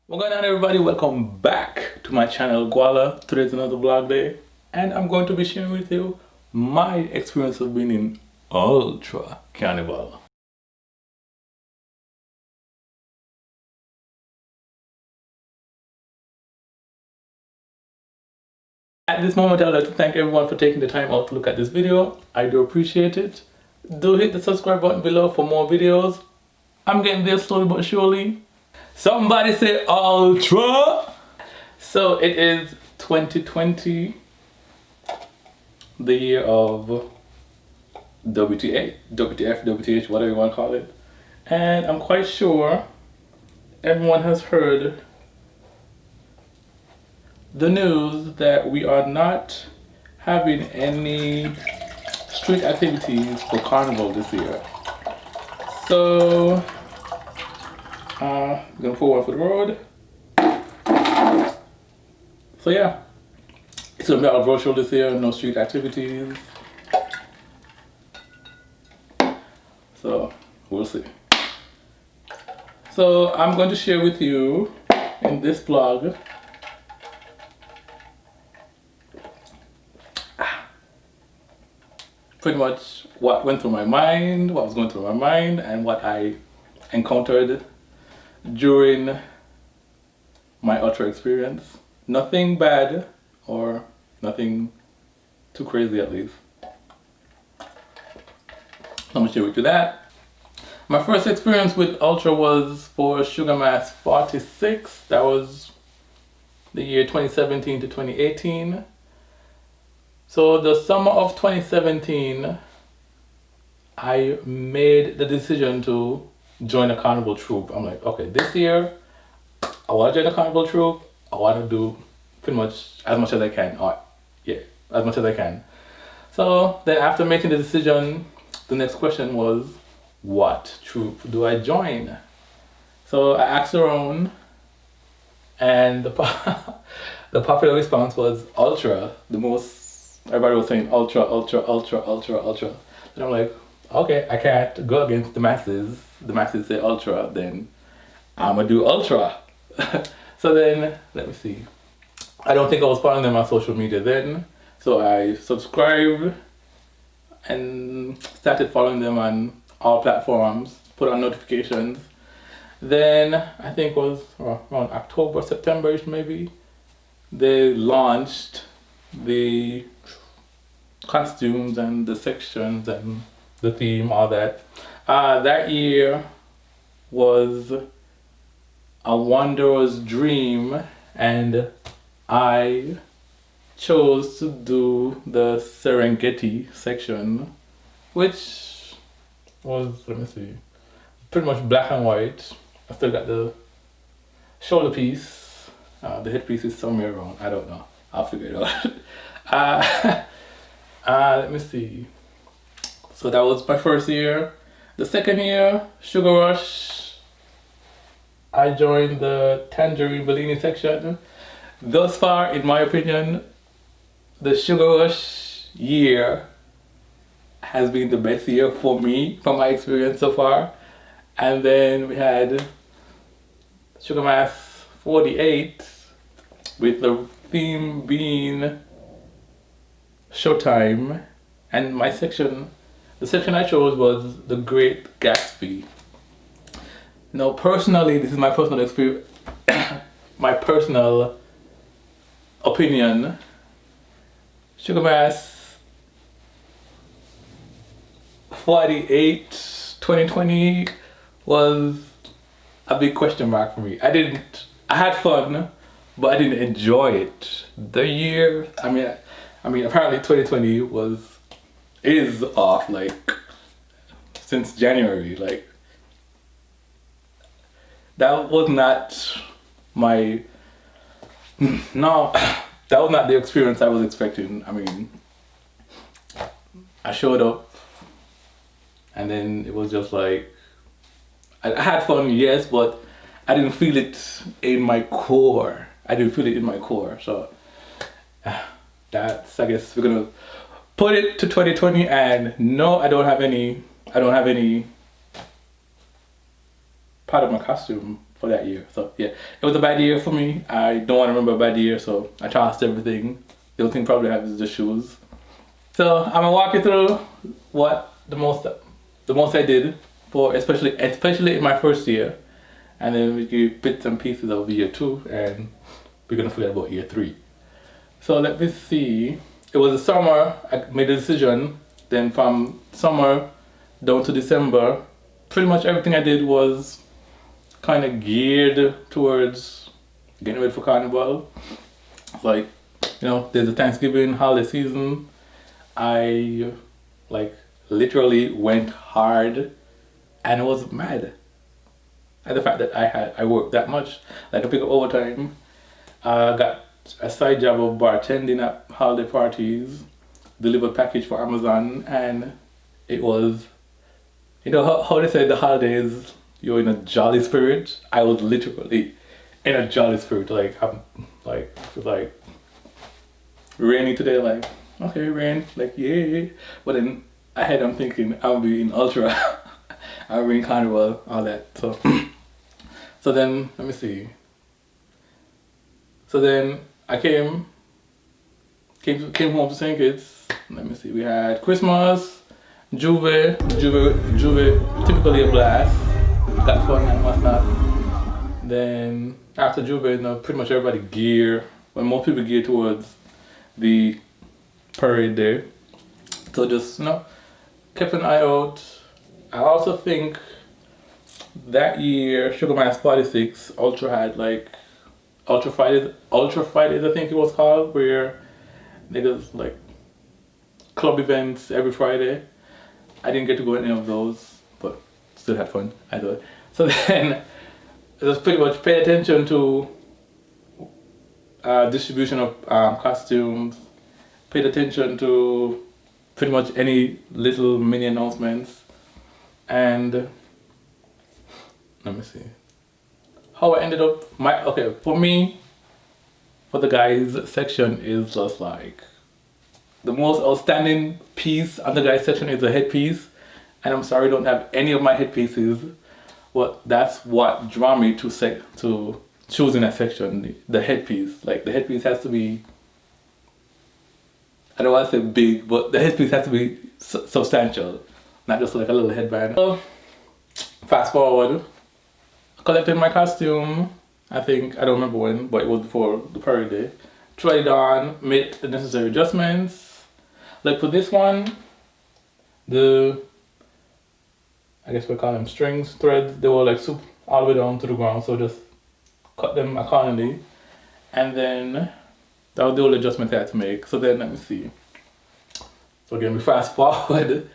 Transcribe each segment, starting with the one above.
What's going on, everybody? Welcome back to my channel Gwala. Today's another vlog day and I'm going to be sharing with you my experience of being in Ultra Carnival. At this moment, I'd like to thank everyone for taking the time out to look at this video. I do appreciate it. Do hit the subscribe button below for more videos. I'm getting there slowly but surely. Somebody say Ultra! So it is 2020, the year of WTA, WTF, WTH, whatever you want to call it. And I'm quite sure everyone has heard the news that we are not having any street activities for Carnival this year. So, I'm gonna put one for the road. So yeah, it's gonna be all virtual this year, no street activities. So, we'll see. So, I'm going to share with you in this vlog pretty much what went through my mind, what was going through my mind, and what I encountered during my Ultra experience. Nothing bad or nothing too crazy, at least. I'm gonna share with you that. My first experience with Ultra was for Sugar Mass 46. That was the year 2017 to 2018. So the summer of 2017, I made the decision to join a carnival troupe. I'm like, okay, this year I want to join a carnival troupe. I want to do pretty much as I can. As much as I can. So then after making the decision, the next question was, what troupe do I join? So I asked around, and the popular response was Ultra. Everybody was saying Ultra, Ultra, Ultra, Ultra, Ultra. And I'm like, okay, I can't go against the masses. The masses say Ultra, then I'm gonna do Ultra. So then, let me see. I don't think I was following them on social media then. So I subscribed and started following them on all platforms, put on notifications. Then, I think it was around October, September-ish maybe, they launched the costumes and the sections and the theme, all that. That year was A Wanderer's Dream, and I chose to do the Serengeti section, which was, let me see, pretty much black and white. I still got the shoulder piece. The headpiece is somewhere around, I don't know. I'll figure it out. Let me see. So that was my first year. The second year, Sugar Rush, I joined the Tangerine Bellini section. Thus far, in my opinion, the Sugar Rush year has been the best year for me, from my experience so far. And then we had Sugar Mass 48 with the theme being Showtime, and my section, the section I chose was The Great Gatsby. Now personally, this is my personal experience, my personal opinion. Sugar Mass 48 2020 was a big question mark for me. I had fun, but I didn't enjoy it. The year, I mean, apparently 2020 is off, like, since January. Like, that was not my, no, that was not the experience I was expecting. I mean, I showed up, and then it was just like, I had fun, yes, but I didn't feel it in my core. So that's, I guess we're gonna put it to 2020, and no, I don't have any part of my costume for that year. So yeah, it was a bad year for me. I don't want to remember a bad year, so I tossed everything. The only thing probably I have is the shoes. So I'm gonna walk you through what the most I did for especially in my first year, and then we can bits and pieces of year 2, and we're gonna forget about year 3. So let me see. It was the summer. I made a decision. Then from summer down to December, pretty much everything I did was kind of geared towards getting ready for Carnival. Like, you know, there's a Thanksgiving holiday season. I like literally went hard, and I was mad at the fact that I worked that much. Like, I picked up overtime. Got a side job of bartending at holiday parties, delivered package for Amazon, and it was, you know how they say the holidays you're in a jolly spirit. I was literally in a jolly spirit. Like, I'm like rainy today, like okay, rain, like yay. But then ahead I'm thinking I'll be in Ultra, I'll be in Carnival, all that. So so then let me see. So then I came home to St. Kitts. Let me see. We had Christmas, Juve, typically a blast. Got fun and whatnot. Then after Juve, you know, pretty much everybody more people gear towards the parade there. So just, you know, kept an eye out. I also think that year, Sugar Mass 46, Ultra had like Ultra Fridays, I think it was called, where niggas like club events every Friday. I didn't get to go to any of those, but still had fun, I thought. So then just pretty much pay attention to distribution of costumes, paid attention to pretty much any little mini announcements, and let me see how I ended up. For me, for the guys section is just like the most outstanding piece on the guys section is a headpiece, and I'm sorry I don't have any of my headpieces, but that's what drew me to choosing that section. The headpiece, like the headpiece has to be, I don't want to say big, but the headpiece has to be substantial, not just like a little headband. So fast forward, collected my costume. I don't remember when, but it was before the parade day. Tried it on, made the necessary adjustments. Like for this one, I guess we call them strings, threads, they were like all the way down to the ground, so just cut them accordingly. And then that was the only adjustment I had to make. So then let me see. So again, we fast forward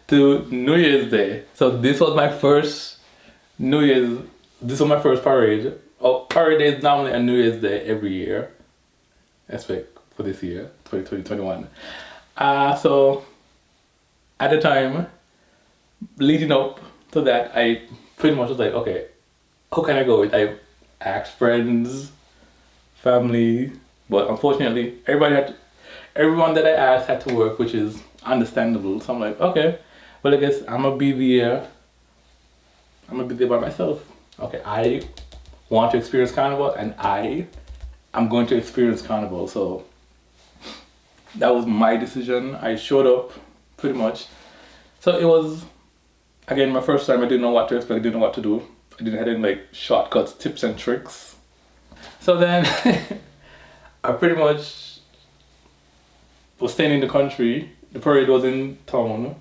to New Year's Day. So this was my first this was my first parade. Parade day is normally a New Year's Day every year. Expect for this year, 2021. So at the time, leading up to that, I pretty much was like, okay, who can I go with? I asked friends, family, but unfortunately, everyone that I asked had to work, which is understandable. So I'm like, okay, well, I guess I'm gonna be there by myself. Okay, I want to experience Carnival, and I'm going to experience Carnival. So that was my decision. I showed up pretty much. So it was, again, my first time. I didn't know what to expect, I didn't know what to do. I didn't have any like shortcuts, tips and tricks. So then I pretty much was staying in the country. The parade was in town.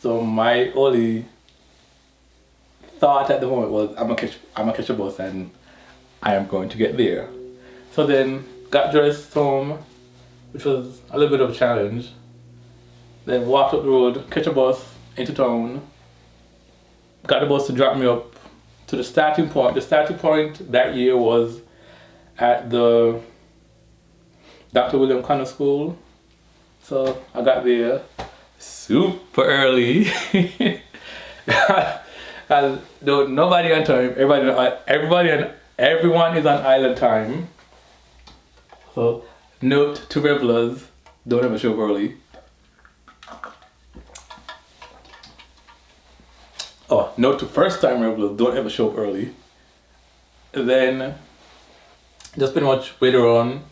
So my only thought at the moment was I'm gonna catch a bus and I am going to get there. So then got dressed home, which was a little bit of a challenge. Then walked up the road, catch a bus into town. Got the bus to drop me up to the starting point. The starting point that year was at the Dr. William Connor School. So I got there super early. And nobody on time. Everyone is on island time. So note to revelers, don't ever show up early. Oh, note to first time revelers, don't ever show up early. then just pretty much wait around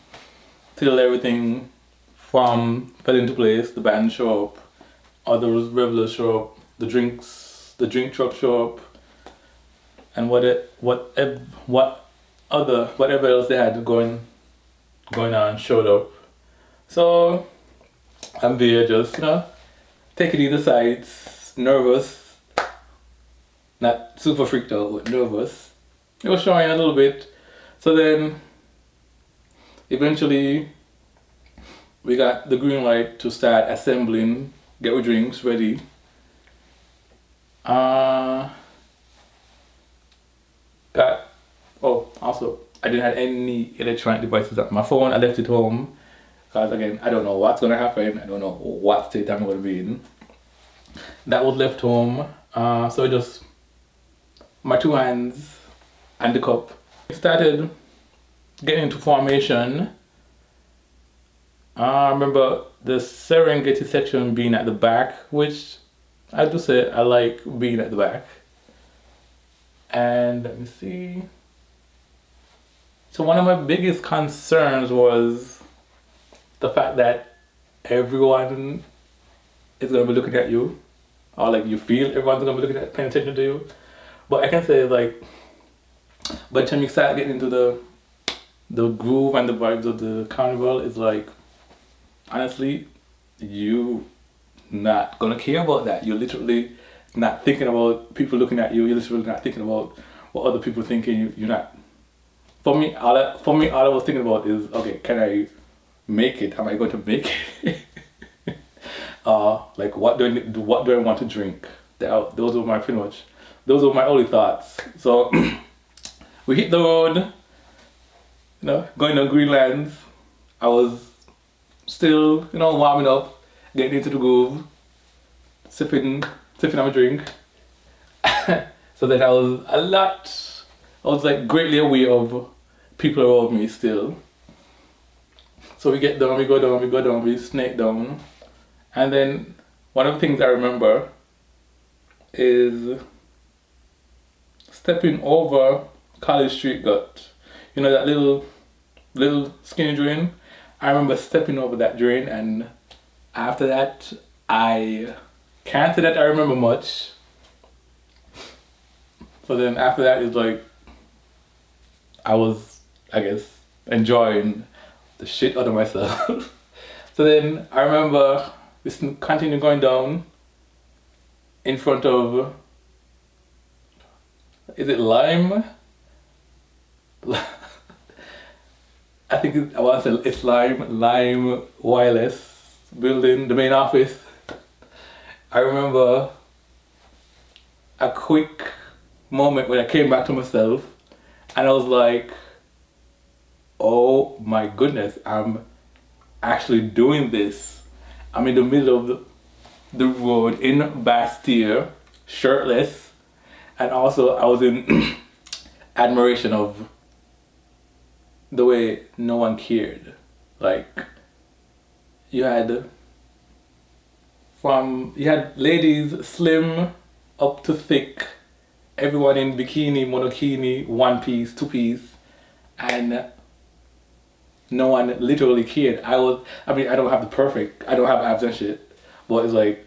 till everything fell into place. The band show up, others regulars show up, the drink truck show up, and whatever else they had going on showed up. So I'm there just, taking either sides, nervous, not super freaked out, but nervous. It was showing a little bit. So then eventually we got the green light to start assembling, get our drinks ready. Also I didn't have any electronic devices on my phone. I left it home because again, I don't know what's gonna happen. I don't know what state I'm gonna be in. That was left home. So just my two hands and the cup. Started getting into formation. I remember the Serengeti section being at the back, which I do say I like being at the back. And let me see. So one of my biggest concerns was the fact that everyone is gonna be looking at you, or like you feel everyone's gonna be paying attention to you. But I can say like, by the time you start getting into the groove and the vibes of the carnival, it's like, honestly, you not gonna care about that. You're literally not thinking about people looking at you. You're literally not thinking about what other people thinking. You're not. For me, all I was thinking about is, okay, can I make it? Am I going to make it? Like what do I want to drink? Those were my only thoughts. So we hit the road, going on Greenlands. I was still, warming up, getting into the groove, sipping on my drink. So then I was like greatly aware of people around me still. So we get down, we go down, we snake down. And then one of the things I remember is stepping over College Street Gut. That little skinny drain? I remember stepping over that drain, and after that, I can't say that I remember much. So then after that, it's like, I was, I guess, enjoying the shit out of myself. So then I remember we continued going down in front of, is it Lime? I think I want to say it's Lime Wireless building, the main office. I remember a quick moment when I came back to myself and I was like, oh my goodness, I'm actually doing this. I'm in the middle of the road in Bastille, shirtless, and also I was in admiration of the way no one cared. Like, you had ladies slim up to thick, everyone in bikini, monokini, one piece, two piece, and no one literally cared. I don't have abs and shit, but it's like,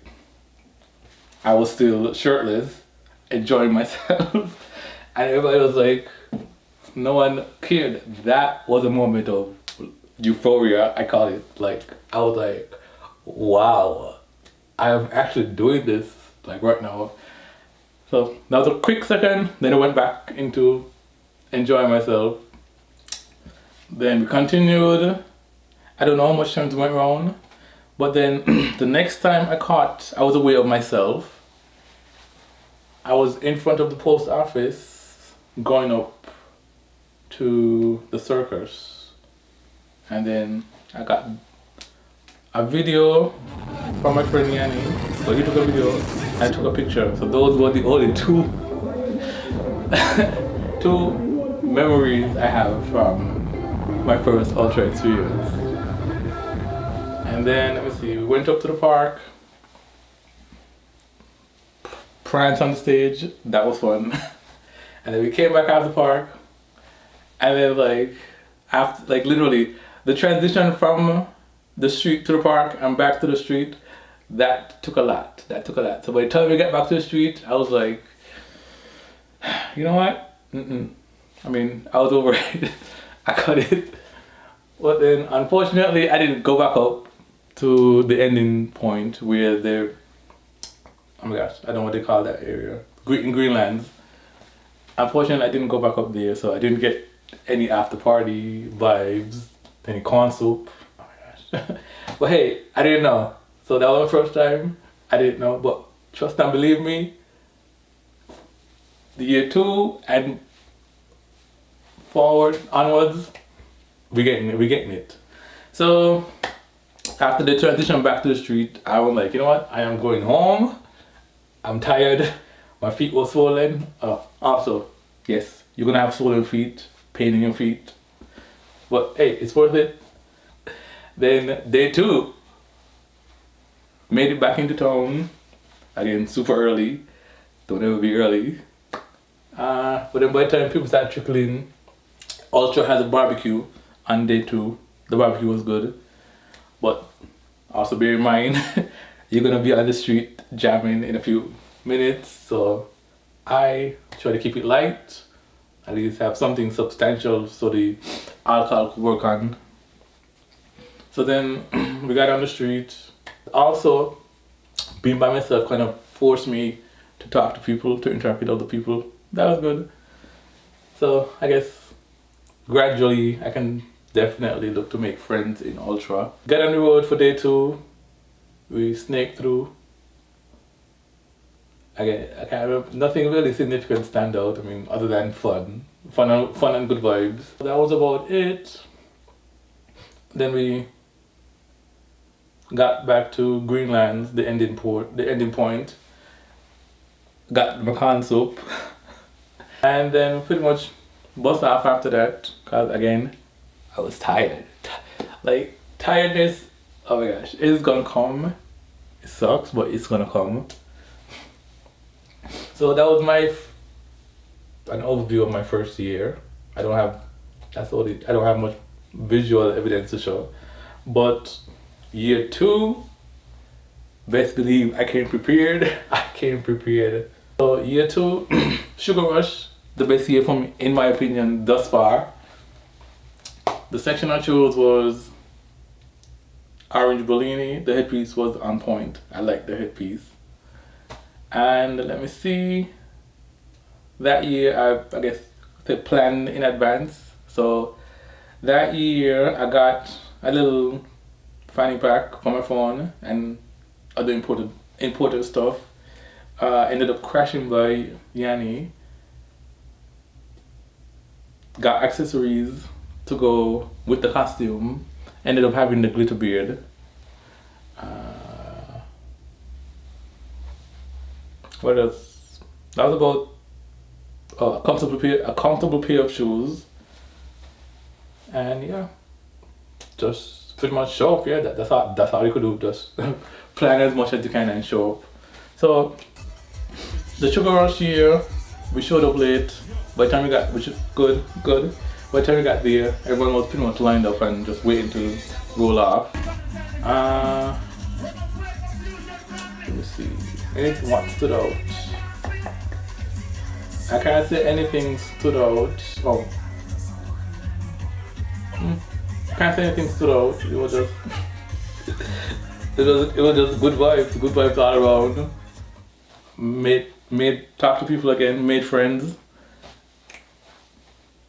I was still shirtless, enjoying myself, and everybody was like, no one cared. That was a moment of euphoria, I call it. Like, I was like, wow, I'm actually doing this, like, right now. So that was a quick second, then I went back into enjoying myself. Then we continued. I don't know how much time went around, but then the next time I was aware of myself. I was in front of the post office going up to the circus, and then I got a video from my friend Yanni. So he took a video and I took a picture. So those were the only two memories I have from my first Ultra experience. And then, let me see, we went up to the park, pranced on the stage, that was fun. And then we came back out of the park, And then like after, like literally the transition from the street to the park and back to the street, that took a lot. That took a lot. So by the time we get back to the street, I was like, you know what? I mean, I was over it. I cut it. But then unfortunately I didn't go back up to the ending point where they're, oh my gosh, I don't know what they call that area. In Greenlands. Unfortunately I didn't go back up there, so I didn't get any after party vibes, any corn soup. Oh my gosh. But hey, I didn't know. So that was my first time. I didn't know, but trust and believe me, the year 2 and forward onwards, we're getting it. So after the transition back to the street, I was like, you know what? I am going home. I'm tired. My feet were swollen. Also, yes, you're gonna have swollen feet, pain in your feet. But hey, it's worth it. Then day 2, made it back into town. Again, super early. Don't ever be early. But then by the time people start trickling, Ultra has a barbecue on day 2. The barbecue was good. But also bear in mind, you're gonna be on the street jamming in a few minutes. So I try to keep it light. At least have something substantial so the alcohol could work on. So then we got on the street. Also, being by myself kind of forced me to talk to people, to interact with other people. That was good. So I guess gradually I can definitely look to make friends in Ultra. Got on the road for day 2. We snaked through. I can't remember, nothing really significant stand out. I mean, other than fun and good vibes. That was about it. Then we got back to Greenlands, the ending point. Got the corn soup. And then pretty much bust off after that, cause again, I was tired. Like, tiredness, oh my gosh, it's gonna come. It sucks, but it's gonna come. So that was an overview of my first year. I don't have much visual evidence to show. But year 2, best believe I came prepared. So year 2, Sugar Rush, the best year for me, in my opinion, thus far. The section I chose was Orange Bellini. The headpiece was on point. I liked the headpiece. And let me see. That year, I guess they planned in advance. So that year, I got a little fanny pack for my phone and other important stuff. Ended up crashing by Yanni. Got accessories to go with the costume. Ended up having the glitter beard. What else? That was about a comfortable pair of shoes. And yeah, just pretty much show up. Yeah, that's all you could do. Just plan as much as you can and show up. So the Sugar Rush year, we showed up late. By the time we got, which is good. By the time we got there, everyone was pretty much lined up and just waiting to roll off. Let me see. Anything what stood out? I can't say anything stood out. Oh. Can't say anything stood out. It was just it was just good vibes all around. Talk to people again, made friends.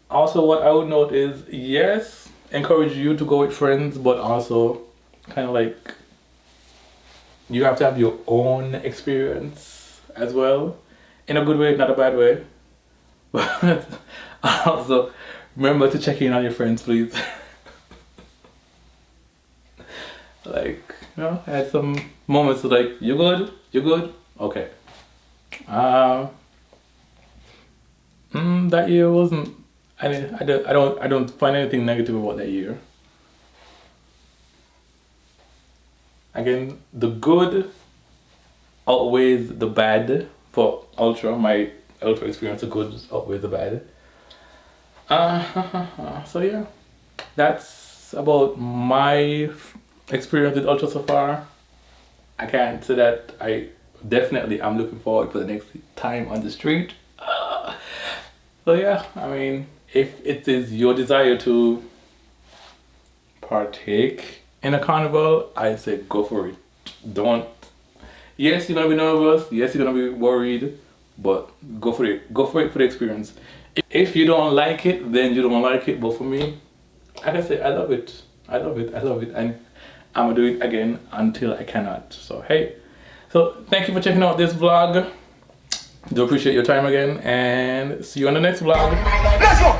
Also, what I would note is, yes, encourage you to go with friends, but also kind of like you have to have your own experience as well, in a good way, not a bad way. But also remember to check in on your friends, please. Like, you know, I had some moments like, you good, okay. That year wasn't. I don't find anything negative about that year. Again, the good outweighs the bad for Ultra. My Ultra experience, the good outweighs the bad. So yeah, that's about my experience with Ultra so far. I can't say that I'm looking forward for the next time on the street. So yeah, I mean, if it is your desire to partake in a carnival, I say go for it. Don't. Yes, you're gonna be nervous. Yes, you're gonna be worried, but go for it. Go for it for the experience. If you don't like it, then you don't like it. But for me, like I say, I love it. I love it. I love it, and I'm gonna do it again until I cannot. So hey, so thank you for checking out this vlog. Do appreciate your time again, and see you on the next vlog. Let's go!